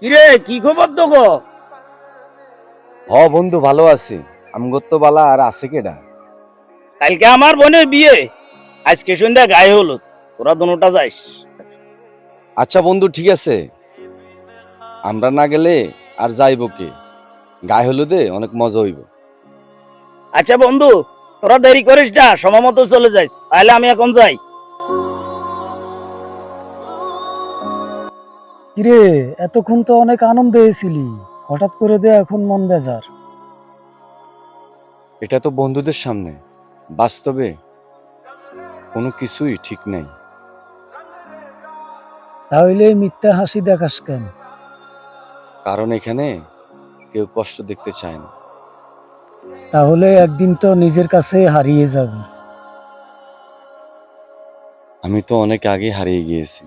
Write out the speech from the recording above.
কিরে কি খবর তো গো? বন্ধু ভালো আছি। আমগর তো বালা আর আছে কেডা? কালকে আমার বোনের বিয়ে, আজকে সন্ধ্যা গায়ে হলো, তোরা দুটা যাইস। আচ্ছা বন্ধু ঠিক আছে, আমরা না গেলে আর যাইব কে? গায়ে হলুদে অনেক মজা হইব। আচ্ছা বন্ধু, তোরা দেরি করিস না, সময় মতো চলে যাইস, তাহলে আমি এখন যাই। কিরে, এতক্ষণ তো অনেক আনন্দ হয়েছিলি, হঠাৎ করে দে এখন মন বেজার। এটা তো বন্ধুদের সামনে, বাস্তবে কোনো কিছুই ঠিক নাই। তাহলে এই মিথ্যা হাসি দেখাস কেন? কারণ এখানে কেউ কষ্ট দেখতে চায় না। তাহলে একদিন তো নিজের কাছে হারিয়ে যাবি। আমি তো অনেক আগে হারিয়ে গিয়েছি।